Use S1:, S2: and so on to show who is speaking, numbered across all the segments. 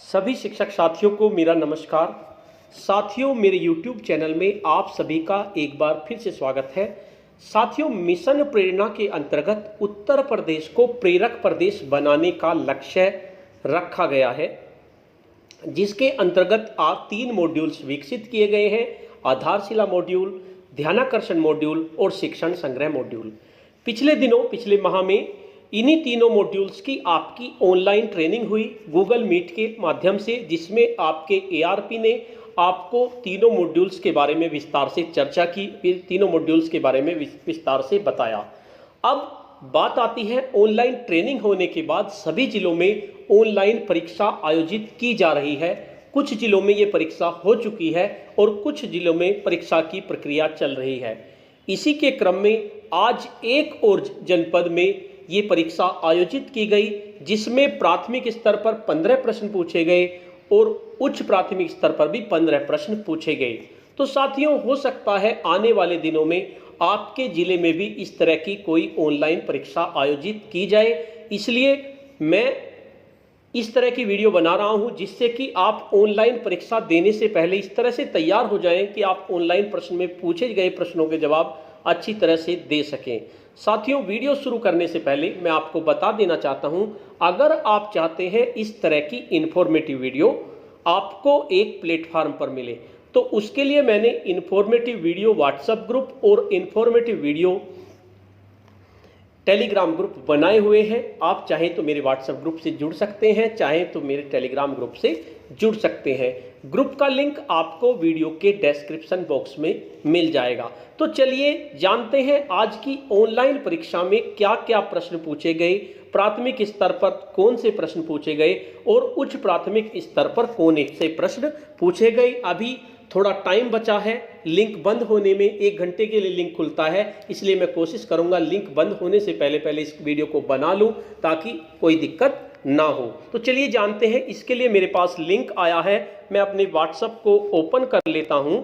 S1: सभी शिक्षक साथियों को मेरा नमस्कार। साथियों, मेरे YouTube चैनल में आप सभी का एक बार फिर से स्वागत है। साथियों, मिशन प्रेरणा के अंतर्गत उत्तर प्रदेश को प्रेरक प्रदेश बनाने का लक्ष्य रखा गया है, जिसके अंतर्गत आप 3 मॉड्यूल्स विकसित किए गए हैं: आधारशिला मॉड्यूल, ध्यानाकर्षण मॉड्यूल और शिक्षण संग्रह मॉड्यूल। पिछले माह में इन्हीं तीनों मॉड्यूल्स की आपकी ऑनलाइन ट्रेनिंग हुई गूगल मीट के माध्यम से, जिसमें आपके ARP ने आपको तीनों मॉड्यूल्स के बारे में विस्तार से चर्चा की, फिर तीनों मॉड्यूल्स के बारे में विस्तार से बताया। अब बात आती है ऑनलाइन ट्रेनिंग होने के बाद सभी जिलों में ऑनलाइन परीक्षा आयोजित की जा रही है। कुछ जिलों में ये परीक्षा हो चुकी है और कुछ जिलों में परीक्षा की प्रक्रिया चल रही है। इसी के क्रम में आज एक और जनपद में ये परीक्षा आयोजित की गई, जिसमें प्राथमिक स्तर पर 15 प्रश्न पूछे गए और उच्च प्राथमिक स्तर पर भी 15 प्रश्न पूछे गए। तो साथियों, हो सकता है आने वाले दिनों में आपके जिले में भी इस तरह की कोई ऑनलाइन परीक्षा आयोजित की जाए। इसलिए मैं इस तरह की वीडियो बना रहा हूं, जिससे कि आप ऑनलाइन परीक्षा देने से पहले इस तरह से तैयार हो जाएं कि आप ऑनलाइन प्रश्न में पूछे गए प्रश्नों के जवाब अच्छी तरह से दे सकें। साथियों, वीडियो शुरू करने से पहले मैं आपको बता देना चाहता हूं, अगर आप चाहते हैं इस तरह की इन्फॉर्मेटिव वीडियो आपको एक प्लेटफार्म पर मिले, तो उसके लिए मैंने इन्फॉर्मेटिव वीडियो व्हाट्सएप ग्रुप और इन्फॉर्मेटिव वीडियो टेलीग्राम ग्रुप बनाए हुए हैं। आप चाहें तो मेरे व्हाट्सएप ग्रुप से जुड़ सकते हैं, चाहें तो मेरे टेलीग्राम ग्रुप से जुड़ सकते हैं। ग्रुप का लिंक आपको वीडियो के डिस्क्रिप्शन बॉक्स में मिल जाएगा। तो चलिए जानते हैं आज की ऑनलाइन परीक्षा में क्या क्या प्रश्न पूछे गए, प्राथमिक स्तर पर कौन से प्रश्न पूछे गए और उच्च प्राथमिक स्तर पर कौन से प्रश्न पूछे गए। अभी थोड़ा टाइम बचा है, लिंक बंद होने में 1 घंटे के लिए लिंक खुलता है, इसलिए मैं कोशिश करूंगा लिंक बंद होने से पहले इस वीडियो को बना लूं ताकि कोई दिक्कत ना हो। तो चलिए जानते हैं। इसके लिए मेरे पास लिंक आया है, मैं अपने व्हाट्सएप को ओपन कर लेता हूं।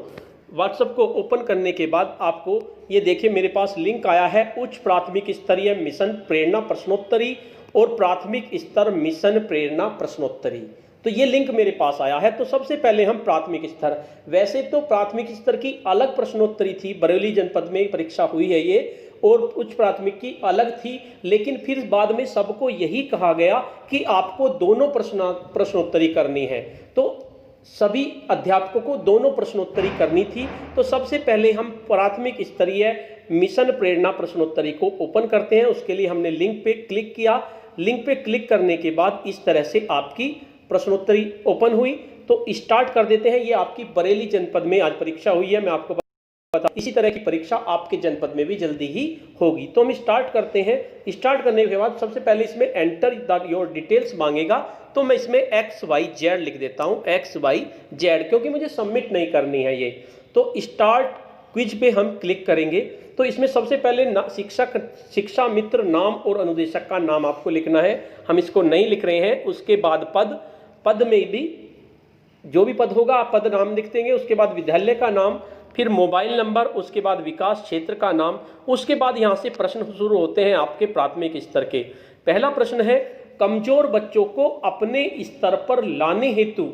S1: व्हाट्सएप को ओपन करने के बाद आपको ये देखिए, मेरे पास लिंक आया है उच्च प्राथमिक स्तरीय मिशन प्रेरणा प्रश्नोत्तरी और प्राथमिक स्तर मिशन प्रेरणा प्रश्नोत्तरी। तो ये लिंक मेरे पास आया है। तो सबसे पहले हम प्राथमिक स्तर, वैसे तो प्राथमिक स्तर की अलग प्रश्नोत्तरी थी, बरेली जनपद में परीक्षा हुई है ये, और उच्च प्राथमिक की अलग थी, लेकिन फिर बाद में सबको यही कहा गया कि आपको दोनों प्रश्नोत्तरी करनी है। तो सभी अध्यापकों को दोनों प्रश्नोत्तरी करनी थी। तो सबसे पहले हम प्राथमिक स्तरीय मिशन प्रेरणा प्रश्नोत्तरी को ओपन करते हैं। उसके लिए हमने लिंक पे क्लिक किया। लिंक पे क्लिक करने के बाद इस तरह से आपकी प्रश्नोत्तरी ओपन हुई। तो स्टार्ट कर देते हैं। ये आपकी बरेली जनपद में आज परीक्षा हुई है, मैं आपको बता, इसी तरह की परीक्षा आपके जनपद में भी जल्दी ही होगी। तो हम स्टार्ट करते हैं। स्टार्ट करने के बाद सबसे पहले इसमें एंटर योर डिटेल्स मांगेगा, तो मैं इसमें XYZ लिख देता हूं, XYZ, क्योंकि मुझे सबमिट नहीं करनी है ये। तो स्टार्ट क्विज पे हम क्लिक करेंगे। तो इसमें सबसे पहले शिक्षा मित्र नाम और अनुदेशक का नाम आपको लिखना है, हम इसको नहीं लिख रहे हैं। उसके बाद पद में भी जो भी पद होगा आप पद नाम लिख देंगे। उसके बाद विद्यालय का नाम, फिर मोबाइल नंबर, उसके बाद विकास क्षेत्र का नाम। उसके बाद यहाँ से प्रश्न शुरू होते हैं आपके प्राथमिक स्तर के। पहला प्रश्न है, कमजोर बच्चों को अपने स्तर पर लाने हेतु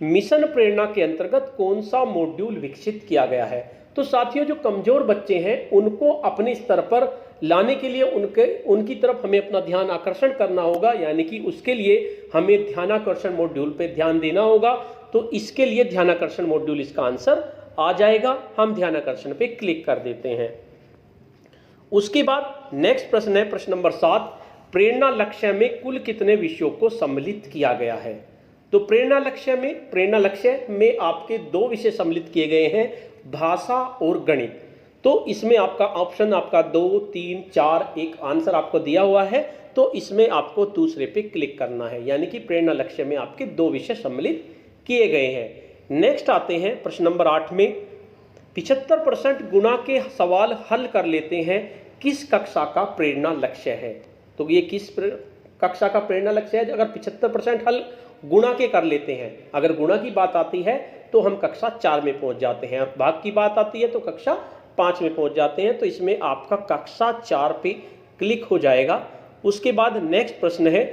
S1: मिशन प्रेरणा के अंतर्गत कौन सा मॉड्यूल विकसित किया गया है। तो साथियों, जो कमजोर बच्चे हैं उनको अपने स्तर पर लाने के लिए उनकी तरफ हमें अपना ध्यान आकर्षण करना होगा, यानी कि उसके लिए हमें ध्यानाकर्षण मॉड्यूल पे ध्यान देना होगा। तो इसके लिए ध्यानाकर्षण मॉड्यूल इसका आंसर आ जाएगा। हम ध्यानाकर्षण पे क्लिक कर देते हैं। उसके बाद नेक्स्ट प्रश्न है प्रश्न नंबर 7, प्रेरणा लक्ष्य में कुल कितने विषयों को सम्मिलित किया गया है। तो प्रेरणा लक्ष्य में आपके 2 विषय सम्मिलित किए गए हैं, भाषा और गणित। तो इसमें आपका ऑप्शन आपका 2, 3, 4 एक आंसर आपको दिया हुआ है। तो इसमें आपको दूसरे पे क्लिक करना है, यानी कि प्रेरणा लक्ष्य में आपके 2 विषय सम्मिलित किए गए हैं। नेक्स्ट आते हैं प्रश्न नंबर 8 में, 75% गुणा के सवाल हल कर लेते हैं, किस कक्षा का प्रेरणा लक्ष्य है। तो ये किस कक्षा का प्रेरणा लक्ष्य है। अगर 75% हल गुणा के कर लेते हैं, अगर गुणा की बात आती है तो हम कक्षा 4 में पहुंच जाते हैं, और भाग की बात आती है तो कक्षा 5 में पहुंच जाते हैं। तो इसमें आपका कक्षा 4 पे क्लिक हो जाएगा। उसके बाद नेक्स्ट प्रश्न है,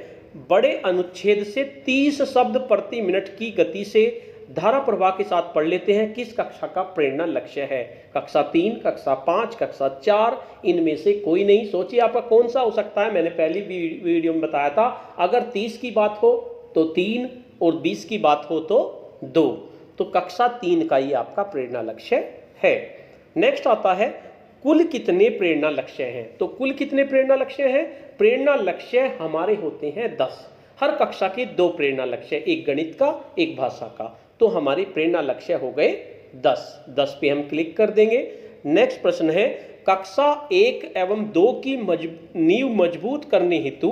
S1: बड़े अनुच्छेद से 30 शब्द प्रति मिनट की गति से धारा प्रवाह के साथ पढ़ लेते हैं। किस कक्षा का प्रेरणा लक्ष्य है? कक्षा 3, कक्षा 5, कक्षा 4, इनमें से कोई नहीं। सोचिए आपका कौन सा हो सकता है। मैंने पहली वीडियो में बताया था, अगर 30 की बात हो तो 3 और 20 की बात हो तो 2। तो कक्षा 3 का ये आपका प्रेरणा लक्ष्य है। नेक्स्ट आता है कुल कितने प्रेरणा लक्ष्य हैं? तो कुल कितने प्रेरणा लक्ष्य हैं? प्रेरणा लक्ष्य हमारे होते हैं 10। हर कक्षा के 2 प्रेरणा लक्ष्य, एक गणित का, एक भाषा का। तो हमारे प्रेरणा लक्ष्य हो गए 10 पे हम क्लिक कर देंगे। नेक्स्ट प्रश्न है, कक्षा 1 एवं 2 की नींव मजबूत करने हेतु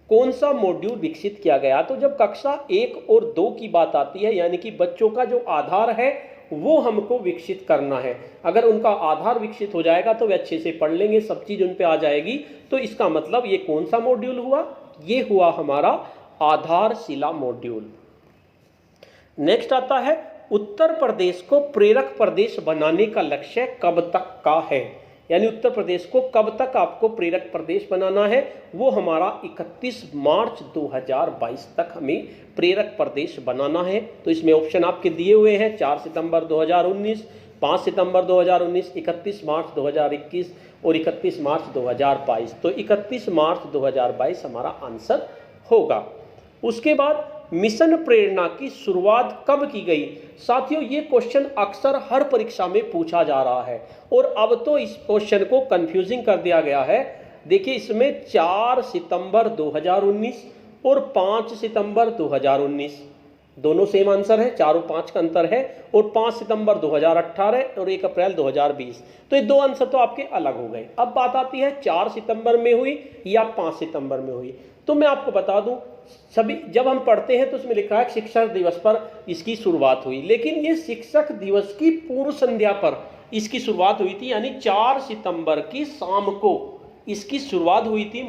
S1: कौन सा मॉड्यूल विकसित किया गया? तो जब कक्षा 1 और 2 की बात आती है, यानी कि बच्चों का जो आधार है वो हमको विकसित करना है। अगर उनका आधार विकसित हो जाएगा तो वे अच्छे से पढ़ लेंगे, सब चीज उन पे आ जाएगी। तो इसका मतलब ये कौन सा मॉड्यूल हुआ? ये हुआ हमारा आधारशिला मॉड्यूल। नेक्स्ट आता है, उत्तर प्रदेश को प्रेरक प्रदेश बनाने का लक्ष्य कब तक का है? यानी उत्तर प्रदेश को कब तक आपको प्रेरक प्रदेश बनाना है? वो हमारा 31 मार्च 2022 तक हमें प्रेरक प्रदेश बनाना है। तो इसमें ऑप्शन आपके दिए हुए हैं, 4 सितंबर 2019, 5 सितंबर 2019, 31 मार्च 2021 और 31 मार्च 2022। तो 31 मार्च 2022 हमारा आंसर होगा। उसके बाद मिशन प्रेरणा की शुरुआत कब की गई? साथियों, ये क्वेश्चन अक्सर हर परीक्षा में पूछा जा रहा है और अब तो इस क्वेश्चन को कंफ्यूजिंग कर दिया गया है। देखिए, इसमें 4 सितंबर 2019 और 5 सितंबर 2019 दोनों सेम आंसर है, 4 और 5 का अंतर है, और 5 सितंबर 2018 और 1 अप्रैल 2020। तो ये 2 आंसर तो आपके अलग हो गए। अब बात आती है 4 सितंबर में हुई या 5 सितंबर में हुई। तो मैं आपको बता दूं, सभी जब हम पढ़ते हैं तो उसमें लिखा है शिक्षक दिवस पर इसकी शुरुआत हुई, लेकिन ये शिक्षक दिवस की पूर्व संध्या पर इसकी शुरुआत हुई थी। यानी 4 सितंबर की शाम को इसकी शुरुआत हुई थी।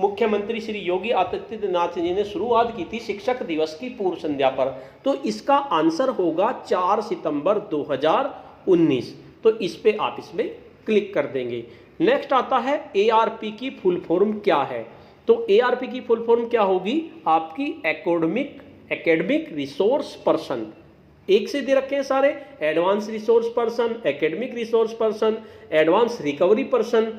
S1: मुख्यमंत्री श्री योगी आदित्यनाथ जी ने शुरुआत की थी शिक्षक दिवस की पूर्व संध्या पर। तो इसका आंसर होगा 4 सितंबर 2019। तो इस पे आप इसमें क्लिक कर देंगे। नेक्स्ट आता है ARP की फुल फॉर्म क्या है? तो ARP की फुल फॉर्म क्या होगी? आपकी एकेडमिक रिसोर्स पर्सन। एक से दे रखे हैं सारे, advance resource person, academic resource person, advance recovery person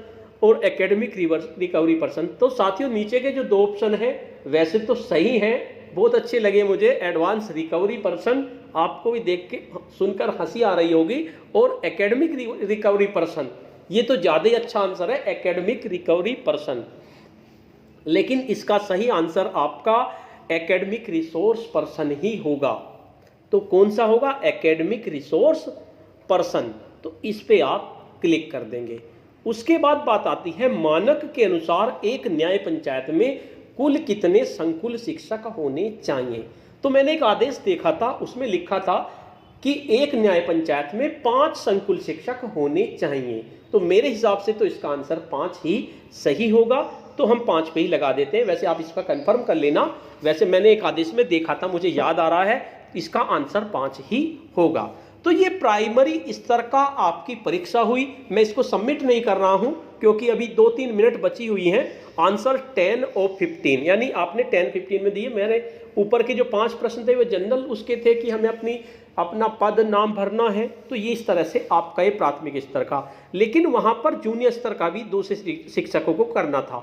S1: और एकेडमिक रिकवरी पर्सन। तो साथियों, नीचे के जो 2 ऑप्शन हैं वैसे तो सही हैं, बहुत अच्छे लगे मुझे। एडवांस रिकवरी पर्सन आपको भी देख के सुनकर हंसी आ रही होगी, और एकेडमिक रिकवरी पर्सन ये तो ज़्यादा ही अच्छा आंसर है, एकेडमिक रिकवरी पर्सन। लेकिन इसका सही आंसर आपका एकेडमिक रिसोर्स पर्सन ही होगा। तो कौन सा होगा? Academic resource person. तो इस पे आप क्लिक कर देंगे। उसके बाद बात आती है, मानक के अनुसार एक न्याय पंचायत में कुल कितने संकुल शिक्षक होने चाहिए? तो मैंने एक आदेश देखा था, उसमें लिखा था कि एक न्याय पंचायत में 5 संकुल शिक्षक होने चाहिए। तो मेरे हिसाब से तो इसका आंसर 5 ही सही होगा। तो हम 5 पे ही लगा देते हैं। वैसे आप इसका कंफर्म कर लेना। वैसे मैंने एक आदेश में देखा था, मुझे याद आ रहा है, इसका आंसर 5 ही होगा। तो ये प्राइमरी स्तर का आपकी परीक्षा हुई। मैं इसको सबमिट नहीं कर रहा हूं क्योंकि अभी 2-3 मिनट बची हुई हैं। आंसर 10 of 15, यानी आपने 10-15 में दिए। मैंने ऊपर के जो 5 प्रश्न थे वो जनरल उसके थे कि हमें अपना पद नाम भरना है। तो ये इस तरह से आपका ये प्राथमिक स्तर का, लेकिन वहां पर जूनियर स्तर का भी दूसरे शिक्षकों को करना था।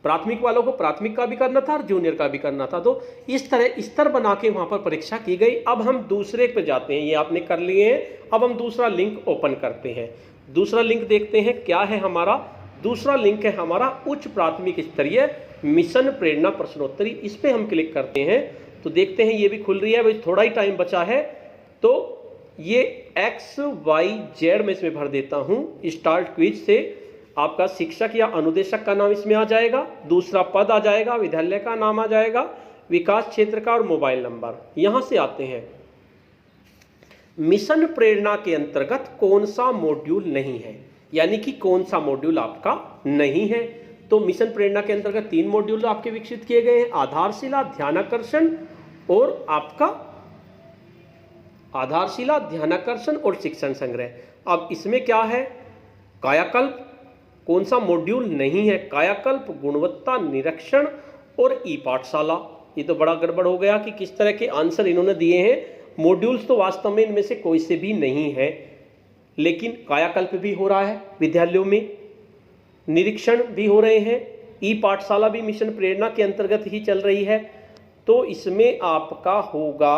S1: प्राथमिक वालों को प्राथमिक का भी करना था और जूनियर का भी करना था। तो इस तरह स्तर बना के वहां पर परीक्षा की गई। अब हम दूसरे पे जाते हैं, ये आपने कर लिए हैं। अब हम दूसरा लिंक ओपन करते हैं। दूसरा लिंक देखते हैं क्या है हमारा। दूसरा लिंक है हमारा उच्च प्राथमिक स्तरीय मिशन प्रेरणा प्रश्नोत्तरी। इस पे हम क्लिक करते हैं तो देखते हैं ये भी खुल रही है। भाई थोड़ा ही टाइम बचा है, तो ये XYZ में इसमें भर देता हूं। स्टार्ट क्विज से आपका शिक्षक या अनुदेशक का नाम इसमें आ जाएगा, दूसरा पद आ जाएगा, विद्यालय का नाम आ जाएगा, विकास क्षेत्र का और मोबाइल नंबर। यहां से आते हैं मिशन प्रेरणा के अंतर्गत कौन सा मॉड्यूल नहीं है, यानी कि कौन सा मॉड्यूल आपका नहीं है। तो मिशन प्रेरणा के अंतर्गत 3 मॉड्यूल आपके विकसित किए गए हैं, आधारशिला, ध्यानाकर्षण और आपका आधारशिला, ध्यानाकर्षण और शिक्षण संग्रह। अब इसमें क्या है? कायाकल्प कौन सा मॉड्यूल नहीं है? कायाकल्प, गुणवत्ता निरीक्षण और ई पाठशाला। ये तो बड़ा गड़बड़ हो गया कि किस तरह के आंसर इन्होंने दिए हैं। मॉड्यूल्स तो वास्तव में इनमें से कोई से भी नहीं है, लेकिन कायाकल्प भी हो रहा है विद्यालयों में, निरीक्षण भी हो रहे हैं, ई पाठशाला भी मिशन प्रेरणा के अंतर्गत ही चल रही है। तो इसमें आपका होगा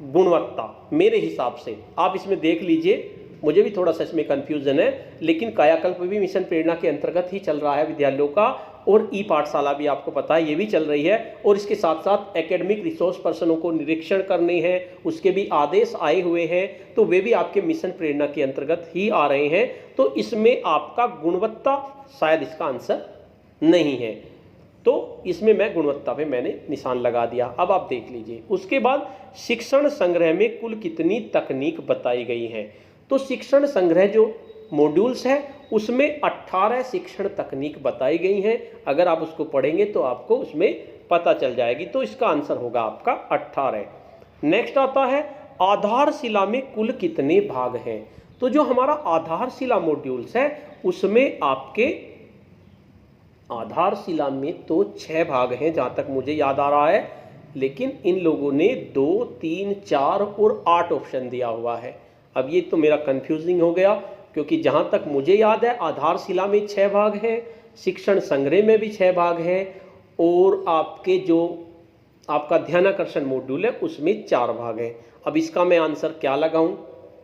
S1: गुणवत्ता मेरे हिसाब से। आप इसमें देख लीजिए, मुझे भी थोड़ा सा इसमें कन्फ्यूजन है, लेकिन कायाकल्प भी मिशन प्रेरणा के अंतर्गत ही चल रहा है विद्यालयों का, और ई पाठशाला भी आपको पता है ये भी चल रही है। और इसके साथ साथ एकेडमिक रिसोर्स पर्सनों को निरीक्षण करने हैं, उसके भी आदेश आए हुए हैं, तो वे भी आपके मिशन प्रेरणा के अंतर्गत ही आ रहे हैं। तो इसमें आपका गुणवत्ता शायद इसका आंसर नहीं है, तो इसमें मैं गुणवत्ता पे मैंने निशान लगा दिया। अब आप देख लीजिए, उसके बाद शिक्षण संग्रह में कुल कितनी तकनीक बताई गई है। तो शिक्षण संग्रह जो मॉड्यूल्स है उसमें 18 शिक्षण तकनीक बताई गई हैं। अगर आप उसको पढ़ेंगे तो आपको उसमें पता चल जाएगी। तो इसका आंसर होगा आपका 18। नेक्स्ट आता है आधारशिला में कुल कितने भाग हैं। तो जो हमारा आधारशिला मॉड्यूल्स है उसमें आपके आधारशिला में तो 6 भाग हैं जहाँ तक मुझे याद आ रहा है, लेकिन इन लोगों ने 2, 3, 4 और 8 ऑप्शन दिया हुआ है। अब ये तो मेरा कंफ्यूजिंग हो गया, क्योंकि जहाँ तक मुझे याद है आधारशिला में 6 भाग हैं, शिक्षण संग्रह में भी 6 भाग हैं, और आपके जो आपका ध्यानाकर्षण मॉड्यूल है उसमें 4 भाग हैं। अब इसका मैं आंसर क्या लगाऊं,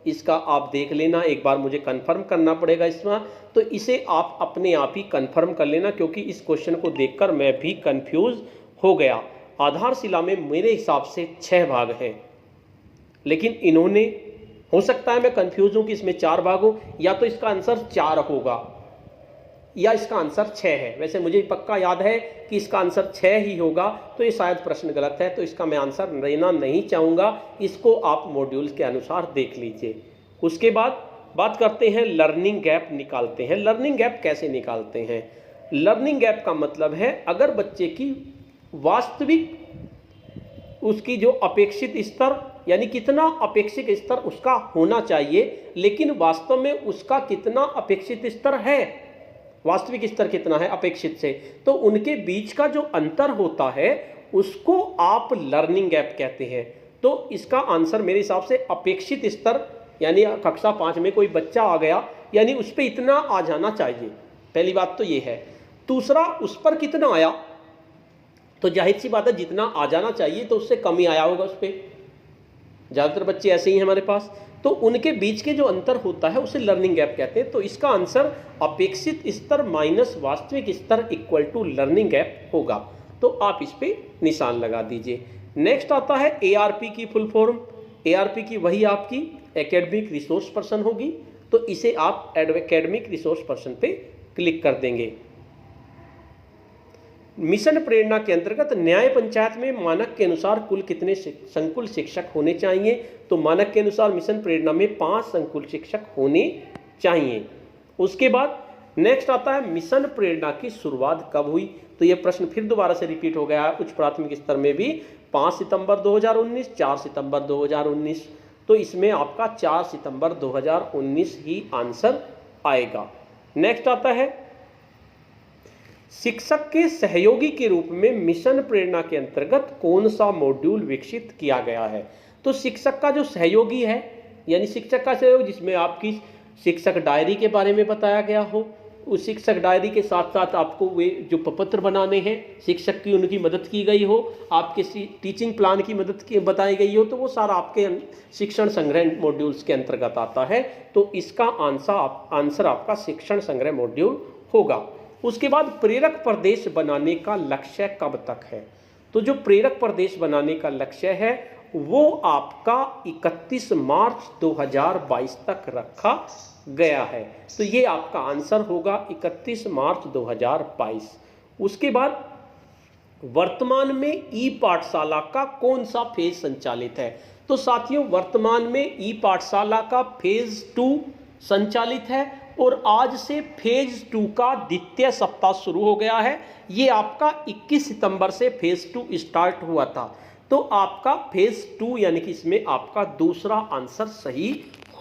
S1: इसका आप देख लेना, एक बार मुझे कंफर्म करना पड़ेगा इसमें। तो इसे आप अपने आप ही कंफर्म कर लेना, क्योंकि इस क्वेश्चन को देखकर मैं भी कंफ्यूज हो गया। आधारशिला में मेरे हिसाब से 6 भाग हैं, लेकिन इन्होंने, हो सकता है मैं कंफ्यूज हूं कि इसमें 4 भाग हो, या तो इसका आंसर 4 होगा या इसका आंसर 6 है। वैसे मुझे पक्का याद है कि इसका आंसर 6 ही होगा, तो ये शायद प्रश्न गलत है, तो इसका मैं आंसर लेना नहीं चाहूँगा। इसको आप मॉड्यूल्स के अनुसार देख लीजिए। उसके बाद बात करते हैं लर्निंग गैप निकालते हैं। लर्निंग गैप कैसे निकालते हैं। लर्निंग गैप का मतलब है अगर बच्चे की वास्तविक उसकी जो अपेक्षित स्तर, यानी कितना अपेक्षित स्तर उसका होना चाहिए, लेकिन वास्तव में उसका कितना अपेक्षित स्तर है, वास्तविक स्तर कितना है अपेक्षित से, तो उनके बीच का जो अंतर होता है उसको आप लर्निंग गैप कहते हैं। तो इसका आंसर मेरे हिसाब से अपेक्षित स्तर, यानी कक्षा 5 में कोई बच्चा आ गया, यानी उस पर इतना आ जाना चाहिए, पहली बात तो ये है। दूसरा, उस पर कितना आया, तो जाहिर सी बात है जितना आ जाना चाहिए तो उससे कम ही आया होगा उस पर। ज़्यादातर बच्चे ऐसे ही हैं हमारे पास, तो उनके बीच के जो अंतर होता है उसे लर्निंग गैप कहते हैं। तो इसका आंसर अपेक्षित स्तर माइनस वास्तविक स्तर इक्वल टू लर्निंग गैप होगा। तो आप इस पे निशान लगा दीजिए। नेक्स्ट आता है ARP की फुल फॉर्म। ARP की वही आपकी एकेडमिक रिसोर्स पर्सन होगी, तो इसे आप एकेडमिक रिसोर्स पर्सन पे क्लिक कर देंगे। मिशन प्रेरणा के अंतर्गत न्याय पंचायत में मानक के अनुसार कुल कितने संकुल शिक्षक होने चाहिए। तो मानक के अनुसार मिशन प्रेरणा में 5 संकुल शिक्षक होने चाहिए। उसके बाद नेक्स्ट आता है मिशन प्रेरणा की शुरुआत कब हुई। तो यह प्रश्न फिर दोबारा से रिपीट हो गया है उच्च प्राथमिक स्तर में भी। 5 सितंबर 2019, 4 सितंबर 2019। तो इसमें आपका 4 सितंबर 2019 ही आंसर आएगा। नेक्स्ट आता है शिक्षक के सहयोगी के रूप में मिशन प्रेरणा के अंतर्गत कौन सा मॉड्यूल विकसित किया गया है। तो शिक्षक का जो सहयोगी है, यानी शिक्षक का सहयोग जिसमें आपकी शिक्षक डायरी के बारे में बताया गया हो, उस शिक्षक डायरी के साथ साथ आपको वे जो प्रपत्र बनाने हैं शिक्षक की, उनकी मदद की गई हो, आपके टीचिंग प्लान की मदद की बताई गई हो, तो वो सारा आपके शिक्षण संग्रह मॉड्यूल्स के अंतर्गत आता है। तो इसका आंसर आपका शिक्षण संग्रह मॉड्यूल होगा। उसके बाद प्रेरक प्रदेश बनाने का लक्ष्य कब तक है। तो जो प्रेरक प्रदेश बनाने का लक्ष्य है वो आपका 31 मार्च 2022 तक रखा गया है। तो ये आपका आंसर होगा 31 मार्च 2022। उसके बाद वर्तमान में ई पाठशाला का कौन सा फेज संचालित है। तो साथियों वर्तमान में ई पाठशाला का फेज 2 संचालित है और आज से फेज 2 का द्वितीय सप्ताह शुरू हो गया है। ये आपका 21 सितंबर से फेज 2 स्टार्ट हुआ था। तो आपका फेज 2 यानी कि इसमें आपका दूसरा आंसर सही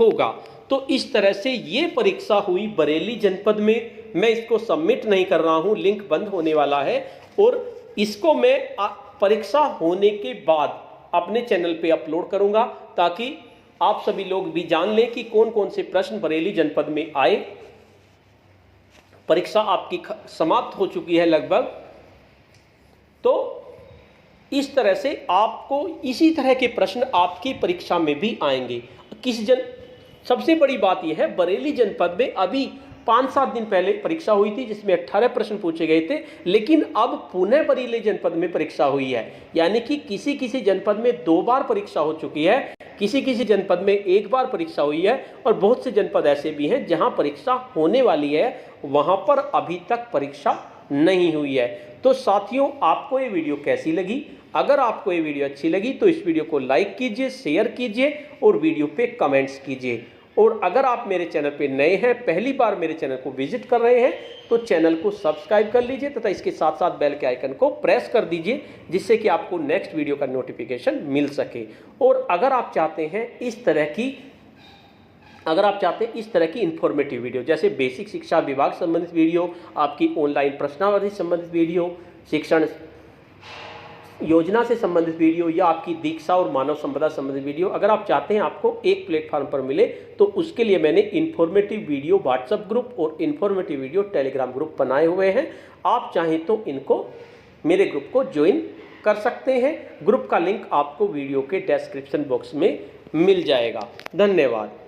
S1: होगा। तो इस तरह से ये परीक्षा हुई बरेली जनपद में। मैं इसको सबमिट नहीं कर रहा हूँ, लिंक बंद होने वाला है और इसको मैं परीक्षा होने के बाद अपने चैनल पे अपलोड करूंगा, ताकि आप सभी लोग भी जान लें कि कौन कौन से प्रश्न बरेली जनपद में आए। परीक्षा आपकी समाप्त हो चुकी है लगभग, तो इस तरह से आपको इसी तरह के प्रश्न आपकी परीक्षा में भी आएंगे। सबसे बड़ी बात यह है, बरेली जनपद में अभी 5-7 दिन पहले परीक्षा हुई थी जिसमें 18 प्रश्न पूछे गए थे, लेकिन अब पुनः बरेली जनपद में परीक्षा हुई है। यानी कि किसी किसी जनपद में 2 बार परीक्षा हो चुकी है, किसी किसी जनपद में 1 बार परीक्षा हुई है, और बहुत से जनपद ऐसे भी हैं जहां परीक्षा होने वाली है, वहां पर अभी तक परीक्षा नहीं हुई है। तो साथियों, आपको ये वीडियो कैसी लगी? अगर आपको ये वीडियो अच्छी लगी तो इस वीडियो को लाइक कीजिए, शेयर कीजिए और वीडियो पे कमेंट्स कीजिए। और अगर आप मेरे चैनल पे नए हैं, पहली बार मेरे चैनल को विजिट कर रहे हैं, तो चैनल को सब्सक्राइब कर लीजिए तथा इसके साथ साथ बेल के आइकन को प्रेस कर दीजिए, जिससे कि आपको नेक्स्ट वीडियो का नोटिफिकेशन मिल सके। और अगर आप चाहते हैं इस तरह की इंफॉर्मेटिव वीडियो, जैसे बेसिक शिक्षा विभाग संबंधित वीडियो, आपकी ऑनलाइन प्रश्नावली संबंधित वीडियो, शिक्षण योजना से संबंधित वीडियो, या आपकी दीक्षा और मानव संपदा संबंधित वीडियो, अगर आप चाहते हैं आपको एक प्लेटफॉर्म पर मिले, तो उसके लिए मैंने इन्फॉर्मेटिव वीडियो व्हाट्सएप ग्रुप और इन्फॉर्मेटिव वीडियो टेलीग्राम ग्रुप बनाए हुए हैं। आप चाहें तो इनको, मेरे ग्रुप को ज्वाइन कर सकते हैं। ग्रुप का लिंक आपको वीडियो के डिस्क्रिप्शन बॉक्स में मिल जाएगा। धन्यवाद।